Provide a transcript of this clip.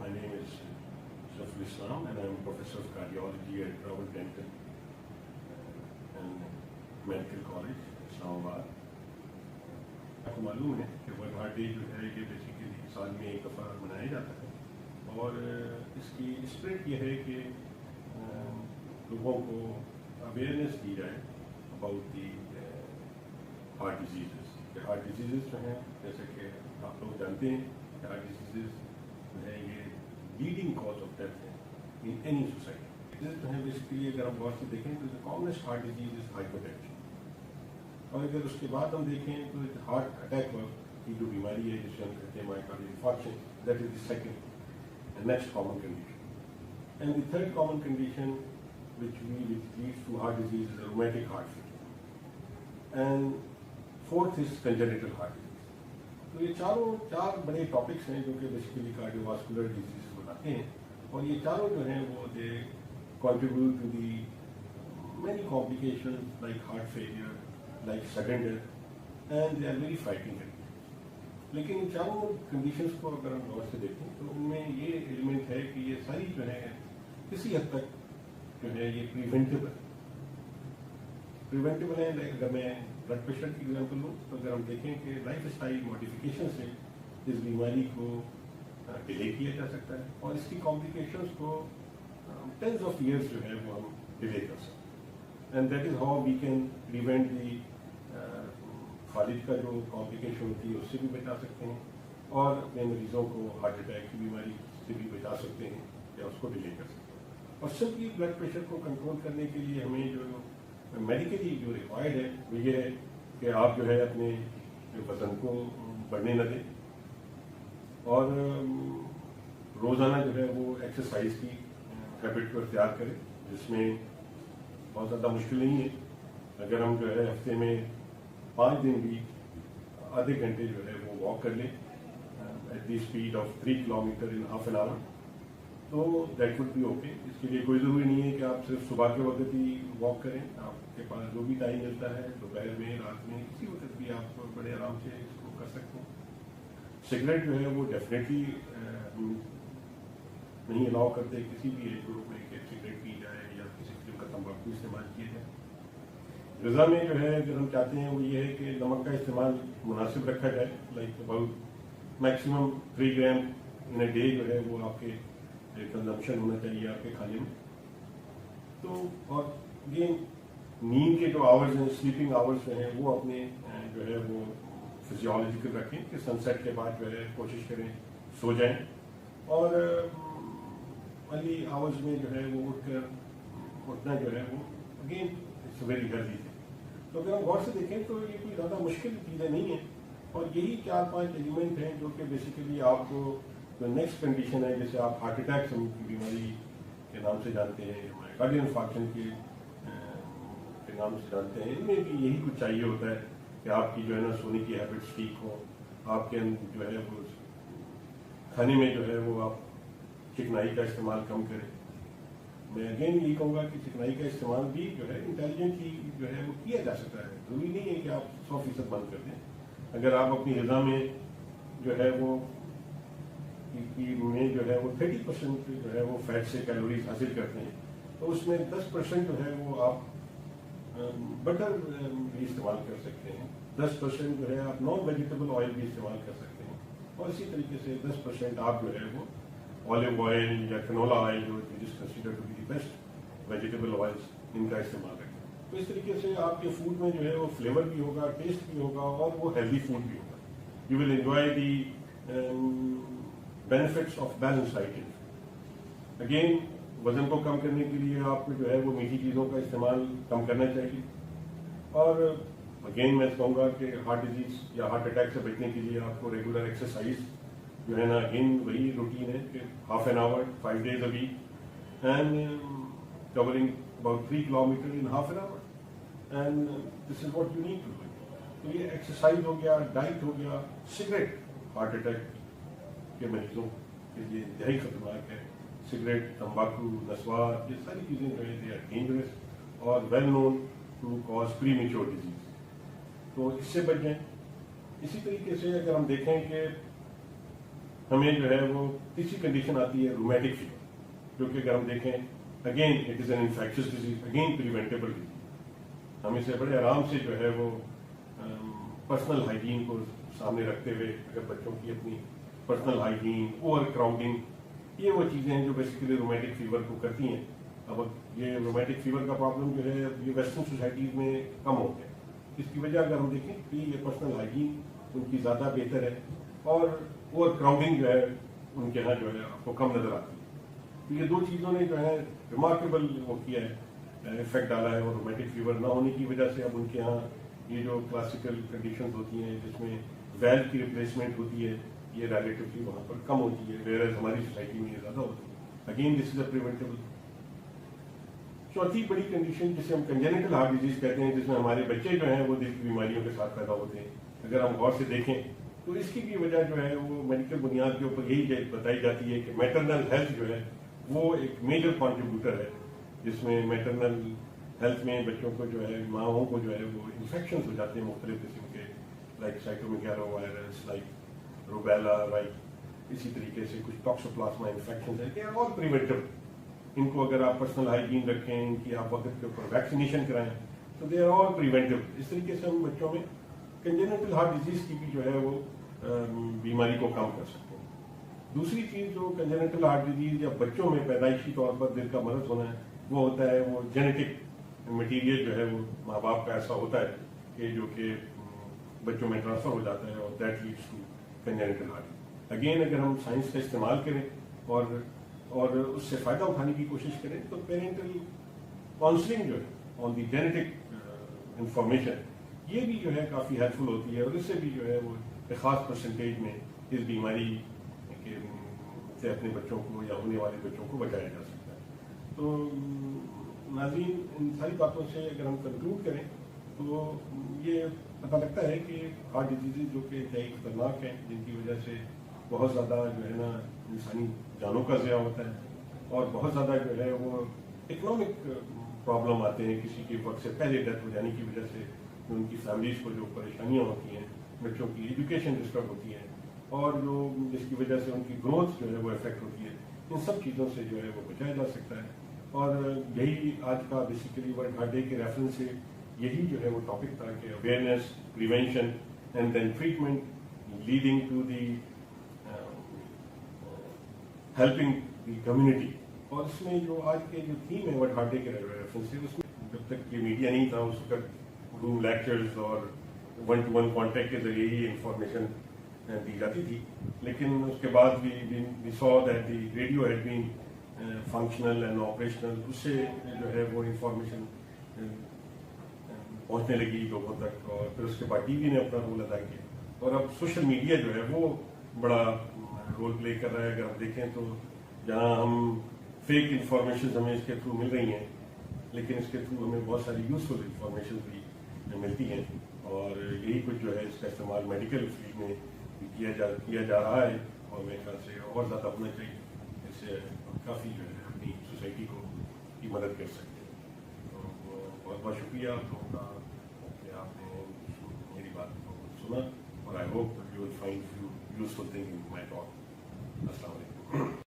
My name is Shaful Islam and I am Professor of Cardiology at Robert Denton and Medical College, Islamabad. آپ کو معلوم ہے کہ world heart day جو ہے یہ بیسیکلی سال میں ایک دفعہ منایا جاتا ہے اور اس کی اسپرٹ یہ ہے کہ لوگوں کو اویئرنیس دی جائے اباؤٹ دی ہارٹ ڈیزیزز. کہ ہارٹ ڈیزیزز جو ہیں جیسے کہ آپ لوگ جانتے ہیں کہ ہارٹ ڈیزیزز جو ہے یہ لیڈنگ کاز آف ڈیتھ ہے ان اینی سوسائٹی. جو ہے بیسیکلی اگر ہم غور سے دیکھیں تو commonest heart disease is hypertension. اور اگر اس کے بعد ہم دیکھیں تو ہارٹ اٹیک کی جو بیماری ہے جسے ہم کہتے ہیں myocardial infarction, that is the second next common condition. And the third common condition which leads to heart disease is a rheumatic heart failure. And fourth is congenital heart disease. تو یہ چار بڑے ٹاپکس ہیں جو کہ basically cardio vascular disease بناتے ہیں اور یہ چاروں جو ہیں وہ دے contribute to the many complications like heart failure, like sudden death, and they are very frightening conditions. لیکن ان چاروں کنڈیشنز کو اگر ہم غور سے دیکھیں تو ان میں یہ ایلیمنٹ ہے کہ یہ ساری جو ہے کسی حد تک جو ہے یہ پریونٹیبل ہے. اگر میں بلڈ پریشر کی ایگزامپل لوں تو اگر ہم دیکھیں کہ لائف اسٹائل موڈیفیکیشن سے اس بیماری کو ڈیلے کیا جا سکتا ہے اور اس کی کمپلیکیشنس کو ٹینز آف ایئرس جو ہے وہ ہم ڈیلے کر سکتے ہیں. And that is how we can prevent the فالج کا جو کمپلیکیشن ہوتی ہے اس سے بھی بچا سکتے ہیں اور اپنے مریضوں کو ہارٹ اٹیک کی بیماری سے بھی بچا سکتے ہیں یا اس کو ڈیلے کر سکتے ہیں. اور سمپلی بلڈ پریشر کو کنٹرول کرنے کے لیے ہمیں جو میڈیکلی جو ریکوائرڈ ہے وہ یہ ہے کہ آپ جو ہے اپنے وزن کو بڑھنے نہ دیں اور روزانہ جو ہے وہ ایکسرسائز کی ہیبٹ کو اختیار کریں, جس میں بہت زیادہ مشکل نہیں ہے. اگر ہم جو ہے ہفتے میں 5 دن بھی آدھے گھنٹے جو ہے وہ واک کر لیں at the speed of 3 kilometre in half an hour تو دیٹ وڈ بی اوکے. اس کے لیے کوئی ضروری نہیں ہے کہ آپ صرف صبح کے وقت ہی واک کریں. آپ کے پاس جو بھی ٹائم ملتا ہے دوپہر میں, رات میں, کسی وقت بھی آپ بڑے آرام سے اس کو کر سکتے ہیں. سگریٹ جو ہے وہ ڈیفینیٹلی نہیں الاؤ کرتے کسی بھی ایج گروپ میں کہ سگریٹ پی جائے یا کسی قسم کا تمباکو استعمال کیا جائے. غذا میں جو ہے اگر ہم چاہتے ہیں وہ یہ ہے کہ نمک کا استعمال مناسب رکھا جائے, like about maximum 3 gram in a day جو ہے وہ آپ کے کنزمپشن ہونا چاہیے آپ کے کھانے میں. تو اور یہ نیند کے جو آورز ہیں, سلیپنگ آورز جو ہیں وہ اپنے جو ہے وہ فزیولوجیکل رکھیں کہ سن سیٹ کے بعد جو ہے کوشش کریں سو جائیں اور ارلی آورز میں جو ہے وہ اٹھنا جو ہے وہ again it's very healthy thing. تو اگر ہم غور سے دیکھیں تو یہ کوئی زیادہ مشکل چیزیں نہیں ہیں اور یہی 4-5 ایلیمنٹ ہیں جو کہ بیسیکلی آپ کو جو نیکسٹ کنڈیشن ہے جیسے آپ ہارٹ اٹیک کی بیماری کے نام سے جانتے ہیں, مائوکارڈیل انفارکشن کے نام سے جانتے ہیں, ان میں بھی یہی کچھ چاہیے ہوتا ہے کہ آپ کی جو ہے نا سونے کی ہیبٹس ٹھیک ہوں, آپ کے جو ہے وہ کھانے میں جو ہے وہ آپ چکنائی کا استعمال کم کریں. میں اگین یہی کہوں گا کہ چکنائی کا استعمال بھی جو ہے انٹیلیجنٹلی جو ہے وہ کیا جا سکتا ہے. ضروری نہیں ہے کہ آپ 100% بند کر دیں. اگر آپ اپنی غذا میں جو ہے وہ میں جو ہے وہ 30% جو ہے وہ فیٹ سے کیلوریز حاصل کرتے ہیں تو اس میں 10% جو ہے وہ آپ بٹر بھی استعمال کر سکتے ہیں, 10% جو ہے آپ نان ویجیٹیبل آئل بھی استعمال کر سکتے ہیں اور اسی طریقے سے 10% آپ جو ہے وہ آلیو آئل یا کنولا آئل جو is considered to be the best vegetable oils ان کا استعمال رکھیں. تو اس طریقے سے آپ کے فوڈ میں جو ہے وہ فلیور بھی ہوگا, ٹیسٹ بھی ہوگا اور وہ ہیلدی فوڈ بھی ہوگا. You will enjoy the benefits of balanced eating. Again وزن کو کم کرنے کے لیے آپ کو جو ہے وہ میٹھی چیزوں کا استعمال کم کرنا چاہیے اور اگین میں کہوں گا کہ ہارٹ ڈیزیز یا ہارٹ اٹیک سے بچنے کے لیے آپ کو ریگولر ایکسرسائز جو ہے نا اگین وہی روٹین ہے کہ half an hour 5 days a week and covering about 3 kilometers in half an hour and this is what you need to do. تو یہ ایکسرسائز ہو گیا, ڈائٹ ہو گیا. سگریٹ ہارٹ اٹیک کے مریضوں کے لیے انتہائی خطرناک ہے. سگریٹ, تمباکو, نسوار, یہ ساری چیزیں جو ہیں دے آر ڈینجرس اور well known to cause premature disease. تو اس سے بچ جائیں. اسی طریقے سے اگر ہم دیکھیں کہ ہمیں جو ہے وہ تیسری کنڈیشن آتی ہے رومیٹک فیور، جو کہ اگر ہم دیکھیں again it is an infectious disease, again preventable disease. ہم اسے بڑے آرام سے جو ہے وہ پرسنل ہائیجین کو سامنے رکھتے ہوئے، اگر بچوں کی اپنی پرسنل ہائیجین، اوور کراؤڈنگ، یہ وہ چیزیں ہیں جو بیسیکلی رومیٹک فیور کو کرتی ہیں. اب یہ رومیٹک فیور کا پرابلم جو ہے یہ ویسٹرن سوسائٹیز میں کم ہو گیا. اس کی وجہ اگر ہم دیکھیں کہ یہ پرسنل ہائیجین ان کی زیادہ بہتر ہے، اور اوور کراؤڈنگ جو ہے ان کے یہاں جو ہے آپ کو کم نظر آتی ہے. تو یہ دو چیزوں نے جو ہے ریمارکیبل وہ کیا ہے، افیکٹ ڈالا ہے. اور رومیٹک فیور نہ ہونے کی وجہ سے اب ان کے یہاں یہ جو کلاسیکل کنڈیشنز ہوتی ہیں جس میں ویل کی ریپلیسمنٹ ہوتی ہے، یہ ریلیٹیولی وہاں پر کم ہوتی ہے، ویئر ہماری سوسائٹی میں یہ زیادہ ہوتی ہے. Again this is a preventable. چوتھی بڑی کنڈیشن جسے ہم کنجینیٹل ہارٹ ڈیزیز کہتے ہیں، جس میں ہمارے بچے جو ہیں وہ دل کی بیماریوں کے ساتھ پیدا ہوتے ہیں. اگر ہم غور سے دیکھیں تو اس کی بھی وجہ جو ہے وہ میڈیکل بنیاد کے اوپر یہی بتائی جاتی ہے کہ میٹرنل ہیلتھ جو ہے وہ ایک میجر کنٹریبیوٹر ہے، جس میں میٹرنل ہیلتھ میں بچوں کو جو ہے، ماؤں کو جو ہے وہ انفیکشنز ہو جاتے ہیں مختلف قسم کے، like cytomegalo virus, like rubella, like اسی طریقے سے کچھ ٹاکسوپلازما انفیکشنز ہیں. They are all preventable. ان کو اگر آپ پرسنل ہائیجین رکھیں، ان کی آپ وقت کے اوپر ویکسینیشن کرائیں تو دے آر آل پریونٹیبل. اس طریقے سے ہم بچوں میں کنجینیٹل ہارٹ ڈیزیز کی بھی جو ہے وہ بیماری کو کم کر سکتے ہیں. دوسری چیز جو کنجینیٹل ہارٹ ڈیزیز یا بچوں میں پیدائشی طور پر دل کا مرض ہونا ہے، وہ ہوتا ہے وہ جینیٹک مٹیریل جو ہے وہ ماں باپ کا ایسا ہوتا ہے کہ جو کہ بچوں میں ٹرانسفر ہو جاتا ہے، اور that leads to congenital heart. Again اگر ہم سائنس کا استعمال کریں اور اس سے فائدہ اٹھانے کی کوشش کریں تو پیرنٹل کاؤنسلنگ جو ہے آن دی جینیٹک انفارمیشن، یہ بھی جو ہے کافی ہیلپ فل ہوتی ہے، اور اس سے بھی جو ہے وہ ایک خاص پرسنٹیج میں اس بیماری سے اپنے بچوں کو یا ہونے والے بچوں کو بچایا جا سکتا ہے. تو ناظرین، ان ساری باتوں سے اگر ہم کنکلوڈ کریں تو یہ پتہ لگتا ہے کہ ہارٹ ڈیزیز جو کہ انتہائی خطرناک ہیں، جن کی وجہ سے بہت زیادہ جو ہے نا انسانی جانوں کا ضیاع ہوتا ہے، اور بہت زیادہ جو ہے وہ اکنامک پرابلم آتے ہیں. کسی کے وقت سے پہلے ڈیتھ ہو جانے کی وجہ سے ان کی فیملیز کو جو پریشانیاں ہوتی ہیں، بچوں کی ایجوکیشن ڈسٹرب ہوتی ہے، اور جس کی وجہ سے ان کی گروتھ جو ہے وہ افیکٹ ہوتی ہے. ان سب چیزوں سے جو ہے وہ بچایا جا سکتا ہے. اور یہی آج کا بیسیکلی ورلڈ ہارٹ ڈے کے ریفرنس سے یہی جو ہے وہ ٹاپک تھا کہ awareness, prevention and then treatment leading to the helping the community. اور اس میں جو آج کے جو تھیم ہے ورلڈ ہارٹ ڈے کے ریفرنس سے، اس میں جب تک یہ میڈیا نہیں تھا اس وقت روم لیکچرز اور ون ٹو ون کانٹیکٹ کے ذریعے ہی انفارمیشن دی جاتی تھی. لیکن اس کے بعد we saw that the radio head been functional and operational. اس سے جو ہے وہ انفارمیشن پہنچنے لگی لوگوں تک، اور پھر اس کے بعد ٹی وی نے اپنا رول ادا کیا، اور اب سوشل میڈیا جو ہے وہ بڑا رول پلے کر رہا ہے. اگر ہم دیکھیں تو جہاں ہم فیک انفارمیشن ہمیں اس کے تھرو مل رہی ہیں، لیکن اس کے تھرو ہمیں بہت ساری یوزفل انفارمیشن بھی ملتی ہیں، اور یہی کچھ جو ہے اس کا استعمال میڈیکل فیلڈ میں کیا جا رہا ہے، اور میرے خیال سے اور زیادہ ہونا چاہیے. اس سے کافی جو ہے اپنی سوسائٹی کو کی مدد کر سکتے ہیں. تو بہت بہت شکریہ آپ لوگوں کا کہ آپ نے میری بات کو سنا، اور I hope you will find useful thing in my talk. السلام علیکم.